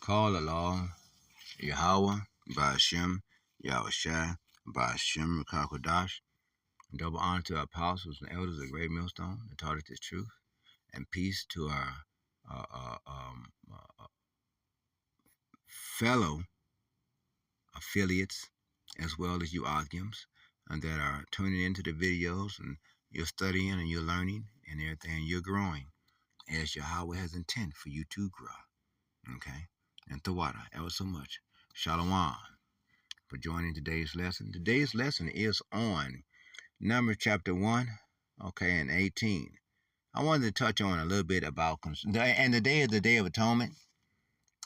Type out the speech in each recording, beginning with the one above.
Call Allah, Yahweh, Ba'ashem, Yahushua, Ba'ashem, Rakakwadash. Double honor to our apostles and elders of the Great Millstone that taught us this truth, and peace to our fellow affiliates as well as you Oghims that are tuning into the videos, and you're studying and you're learning and everything, and you're growing as Yahweh has intent for you to grow. Okay? And Tawada, ever so much. Shalom for joining today's lesson. Today's lesson is on Numbers chapter 1, okay, and 18. I wanted to touch on a little bit about, and the day is the Day of Atonement.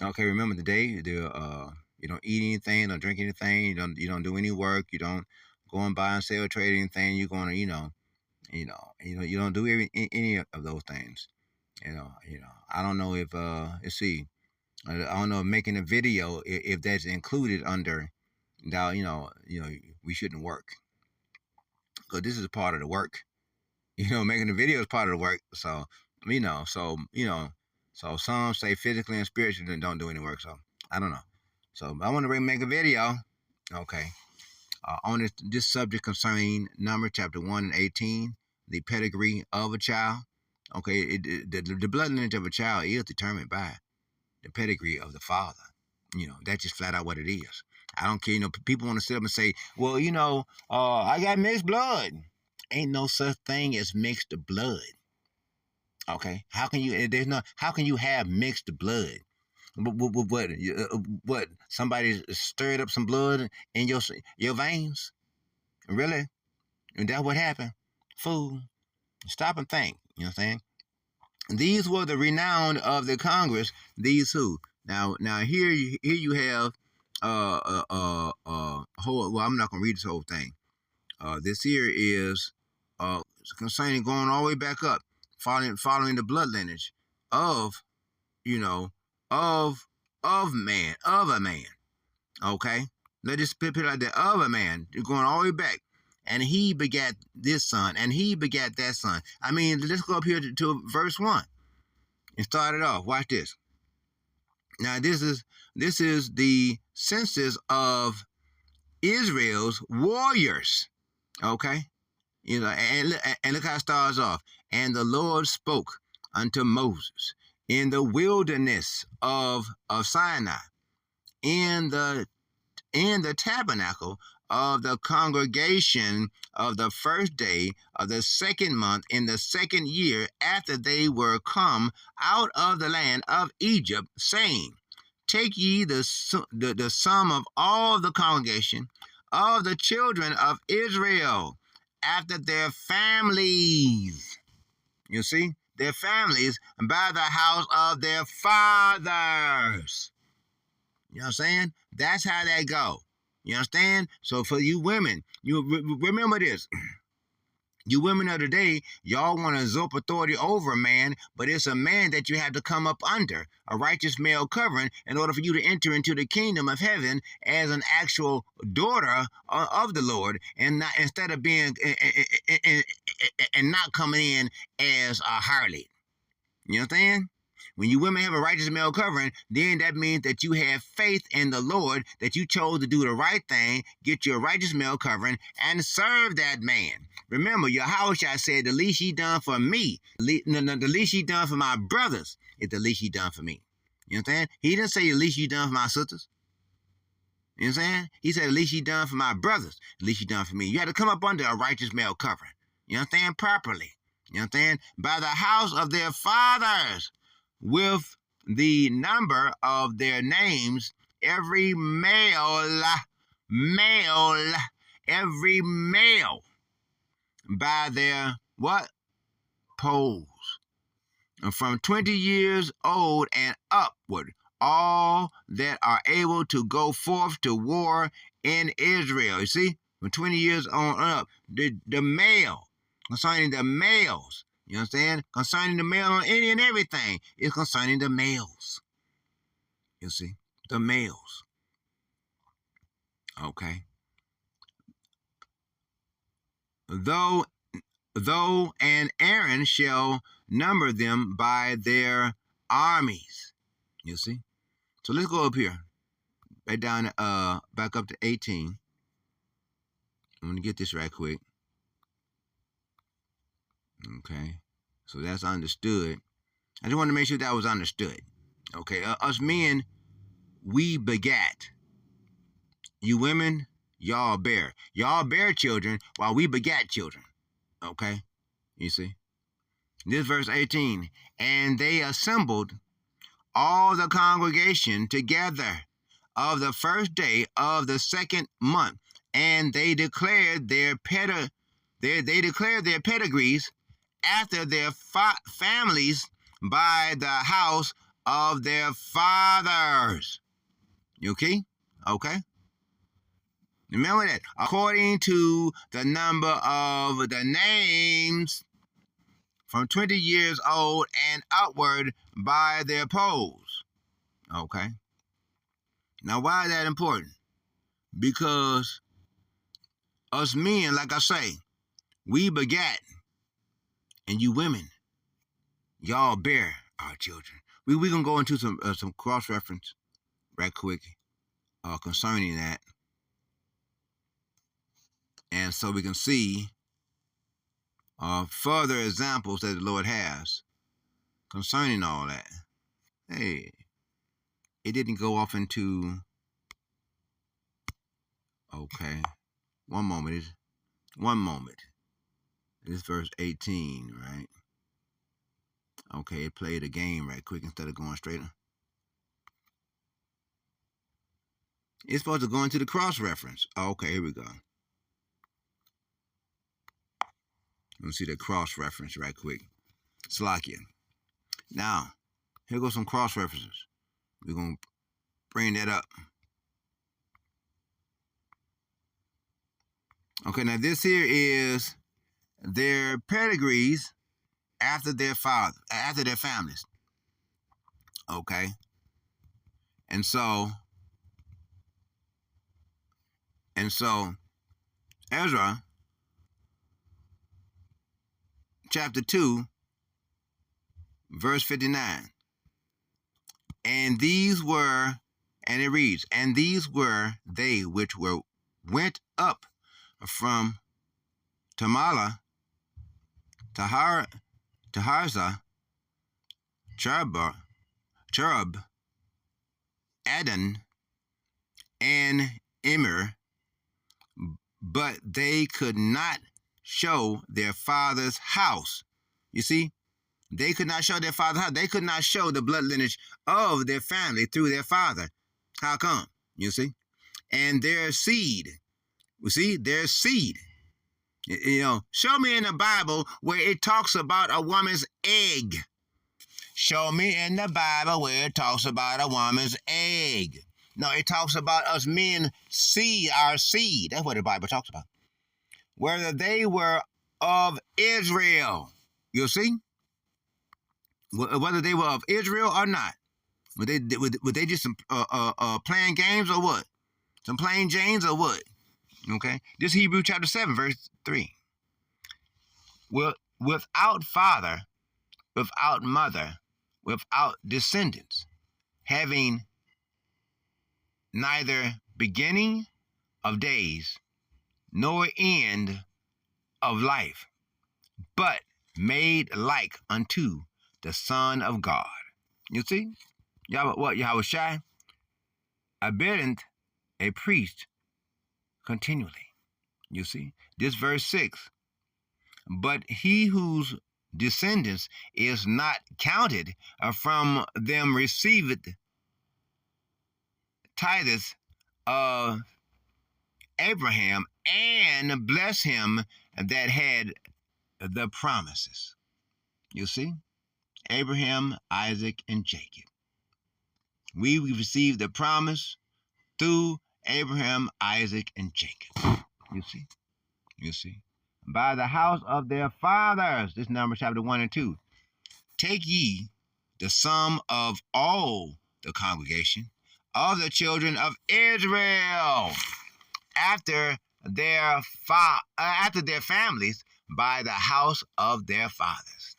Okay, remember the day, you don't eat anything, don't drink anything, you don't do any work, you don't go and buy and sell, trade anything. You're gonna, you don't do any of those things. I don't know if let's see, I don't know if making a video, if that's included under now. We shouldn't work, because this is part of the work. Making a video is part of the work. So so some say physically and spiritually don't do any work. So I don't know. So I want to make a video, okay, on this subject concerning Numbers chapter 1 and 18, the pedigree of a child. Okay, the blood lineage of a child is determined by the pedigree of the father. That's just flat out what it is. I don't care. People want to sit up and say, well, I got mixed blood. Ain't no such thing as mixed blood. Okay, how can you have mixed blood? What? Somebody stirred up some blood in your veins? Really? And that's what happened? Fool. Stop and think. You know what I'm saying? These were the renowned of the Congress. These who? Now here you have whole. Well, I'm not gonna read this whole thing. This here is concerning going all the way back up, following the blood lineage of of a man. Okay, let's just put it like that, of a man. You're going all the way back. And he begat this son, and he begat that son. I mean, let's go up here to verse 1 and start it off. Watch this. Now, this is the census of Israel's warriors. Okay? And look how it starts off. And the Lord spoke unto Moses in the wilderness of Sinai, in the tabernacle of the congregation of the first day of the second month in the second year after they were come out of the land of Egypt, saying, Take ye the sum of all the congregation of the children of Israel after their families. You see, their families by the house of their fathers. You know what I'm saying? That's how that go. You understand? So for you women, you remember this. You women of the day, y'all want to usurp authority over a man, but it's a man that you have to come up under, a righteous male covering, in order for you to enter into the kingdom of heaven as an actual daughter of the Lord, and not, instead of being and not coming in as a harlot. You understand? When you women have a righteous male covering, then that means that you have faith in the Lord, that you chose to do the right thing, get your righteous male covering, and serve that man. Remember, Yahushua said, the least ye done for me, the least ye done for my brothers is the least ye done for me. You understand? He didn't say the least ye done for my sisters. You know what I'm saying? He said, the least ye done for my brothers, the least ye done for me. You had to come up under a righteous male covering. You understand? Properly. You understand? By the house of their fathers, with the number of their names, every male, every male, by their what? Polls. And from 20 years old and upward, all that are able to go forth to war in Israel. You see? From 20 years on up, the male, concerning the males. You understand? Concerning the male on any and everything, it's concerning the males. You see? The males. Okay. Though and Aaron shall number them by their armies. You see? So let's go up here. Right down, back up to 18. I'm going to get this right quick. Okay. So that's understood. I just want to make sure that was understood. Okay. Us men, we begat. You women, y'all bear. Y'all bear children while we begat children. Okay. You see? This verse 18. And they assembled all the congregation together of the first day of the second month, and they declared their pedigrees after their families by the house of their fathers. Okay? Okay? Remember that. According to the number of the names from 20 years old and upward by their polls. Okay? Now, why is that important? Because us men, like I say, we begat, and you women, y'all bear our children. We gonna go into some cross reference right quick concerning that, and so we can see further examples that the Lord has concerning all that. Hey, it didn't go off into. Okay, one moment. This verse 18, right? Okay, it played a game right quick instead of going straight. It's supposed to go into the cross reference. Okay, here we go. Let's see the cross reference right quick. Slakia. Now, here goes some cross references. We're going to bring that up. Okay, now this here is their pedigrees after their families. Okay. And so Ezra chapter 2 verse 59. And it reads, and these were they which went up from Tamala, Taharza, Cherub, Adon, and Immer, but they could not show their father's house. You see, they could not show their father's house. They could not show the blood lineage of their family through their father. How come? You see? And their seed. You see, their seed. You know, show me in the Bible where it talks about a woman's egg. Show me in the Bible where it talks about a woman's egg. No, it talks about us men seed, our seed. That's what the Bible talks about. Whether they were of Israel. You see? Whether they were of Israel or not. Were they just playing games or what? Some playing James or what? Okay? This Hebrews chapter 7, verse 3. Without father, without mother, without descendants, having neither beginning of days nor end of life, but made like unto the Son of God. You see? Yahushua abideth a priest continually. You see? This verse 6. But he whose descendants is not counted from them receiveth tithes of Abraham and bless him that had the promises. You see? Abraham, Isaac, and Jacob. We received the promise through Abraham, Isaac, and Jacob. You see? You see? By the house of their fathers. This Numbers chapter 1 and 2. Take ye the sum of all the congregation of the children of Israel after their families by the house of their fathers,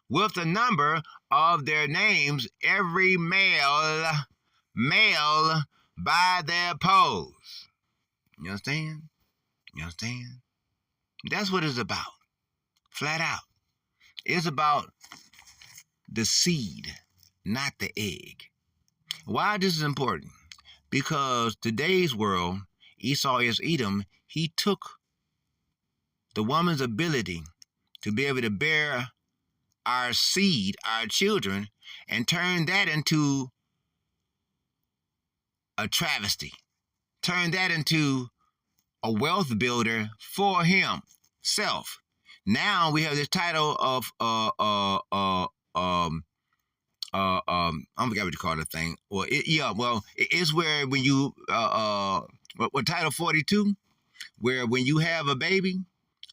with the number of their names, every male male by their pose. You understand? You understand? That's what it's about. Flat out. It's about the seed, not the egg. Why this is important? Because today's world, Esau is Edom, he took the woman's ability to be able to bear our seed, our children, and turned that into a travesty. Turned that into a wealth builder for himself. Now we have this title of I forgot what you call the thing. Well, it's where when you what title 42, where when you have a baby,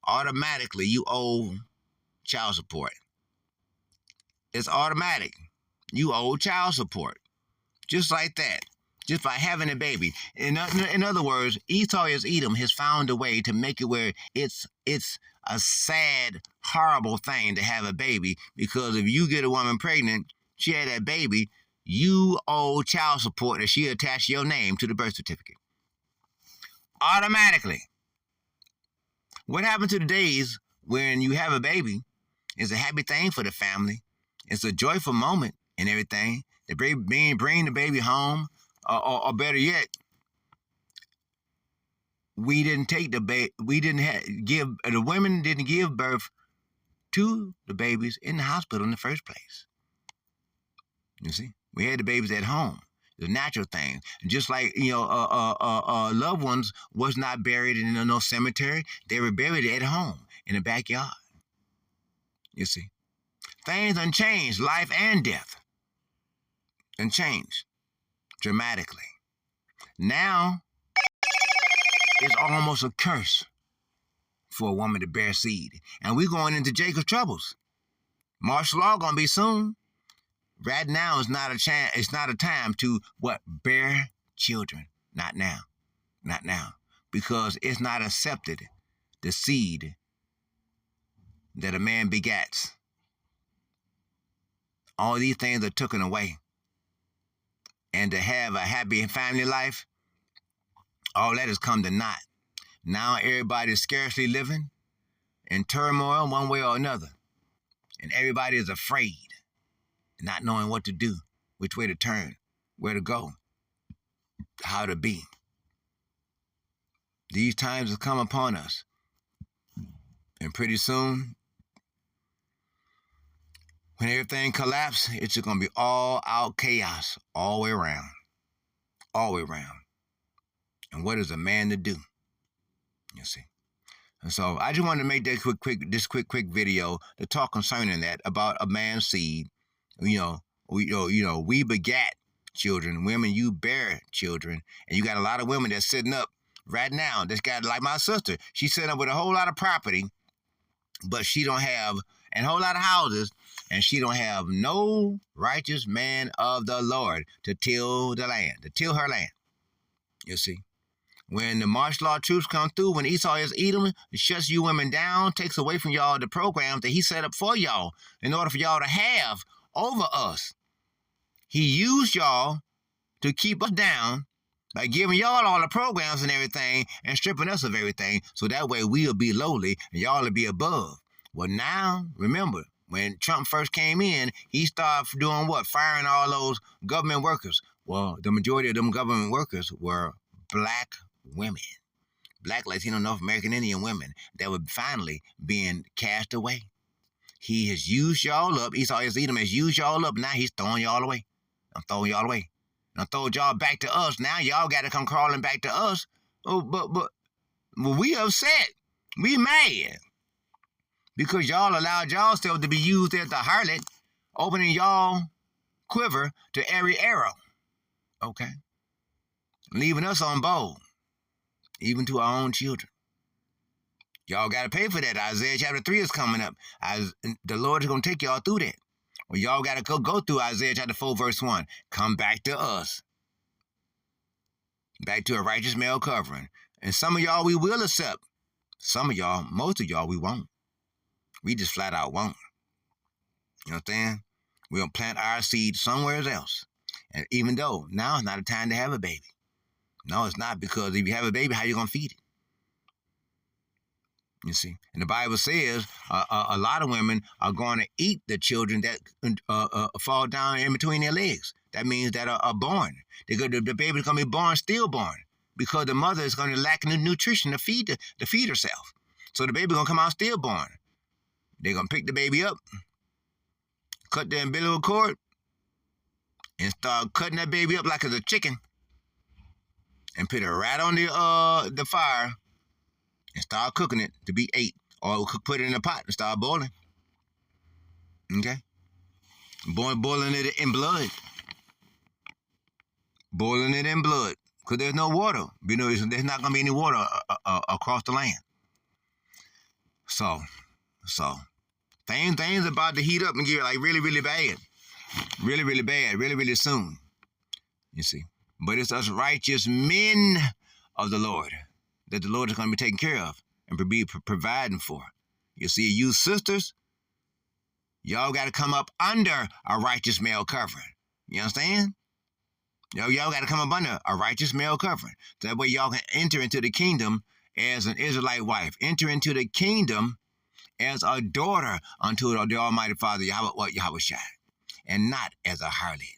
automatically you owe child support. It's automatic. You owe child support. Just like that. Just by having a baby. In other words, Esau is Edom has found a way to make it where it's a sad, horrible thing to have a baby, because if you get a woman pregnant, she had that baby, you owe child support that she attached your name to the birth certificate. Automatically. What happened to the days when you have a baby? It's a happy thing for the family. It's a joyful moment and everything. The baby, bring the baby home, or better yet, we didn't take the baby. We didn't give the women didn't give birth to the babies in the hospital in the first place. You see, we had the babies at home. The natural thing, just like loved ones was not buried in no cemetery. They were buried at home in the backyard. You see, things done changed, life and death done changed dramatically. Now it's almost a curse for a woman to bear seed, and we're going into Jacob's troubles. Martial law gonna be soon. Right now is not a chance. It's not a time to bear children. Not now, not now, because it's not accepted. The seed that a man begats. All these things are taken away, and to have a happy family life, all that has come to naught. Now everybody is scarcely living in turmoil one way or another, and everybody is afraid, not knowing what to do, which way to turn, where to go, how to be. These times have come upon us, and pretty soon, when everything collapses, it's just going to be all out chaos all the way around. All the way around. And what is a man to do? You see. And so I just wanted to make that quick video to talk concerning that, about a man's seed. We begat children. Women, you bear children. And you got a lot of women that's sitting up right now. That's got, like my sister, she's sitting up with a whole lot of property, but she don't have, and a whole lot of houses, and she don't have no righteous man of the Lord to till the land, to till her land. You see. When the martial law troops come through, when Esau is Edom, it shuts you women down, takes away from y'all the programs that he set up for y'all in order for y'all to have over us. He used y'all to keep us down by giving y'all all the programs and everything and stripping us of everything, so that way we'll be lowly and y'all will be above. Well, now, remember, when Trump first came in, he started doing what? Firing all those government workers. Well, the majority of them government workers were black women, black, Latino, North American Indian women that were finally being cast away. He has used y'all up. Esau Edom has used y'all up. Now he's throwing y'all away. I'm throwing y'all away. I throwed y'all back to us. Now y'all got to come crawling back to us. Oh, but we upset. We mad because y'all allowed y'all self to be used as the harlot, opening y'all quiver to every arrow. Okay, leaving us on bold. Even to our own children. Y'all got to pay for that. Isaiah chapter 3 is coming up. The Lord is going to take y'all through that. Well, y'all got to go through Isaiah chapter 4, verse 1. Come back to us. Back to a righteous male covering. And some of y'all we will accept. Some of y'all, most of y'all, we won't. We just flat out won't. You understand? We'll plant our seed somewhere else. And even though now is not a time to have a baby. No, it's not, because if you have a baby, how you going to feed it? You see, and the Bible says a lot of women are going to eat the children that fall down in between their legs. That means that are born. The baby's going to be born stillborn, because the mother is going to lack nutrition to feed herself. So the baby's going to come out stillborn. They're going to pick the baby up, cut the umbilical cord, and start cutting that baby up like it's a chicken, and put it right on the fire, and start cooking it to be ate. Or put it in a pot and start boiling. Okay? Boiling it in blood. Boiling it in blood. Because there's no water. You know, there's not going to be any water across the land. So, things about to heat up and get like really, really bad. Really, really bad. Really, really soon. You see. But it's us righteous men of the Lord that the Lord is going to be taking care of and be providing for. You see, you sisters, y'all got to come up under a righteous male covering. You understand? Y'all got to come up under a righteous male covering. So that way y'all can enter into the kingdom as an Israelite wife. Enter into the kingdom as a daughter unto the Almighty Father, Yahweh Shai, and not as a harlot.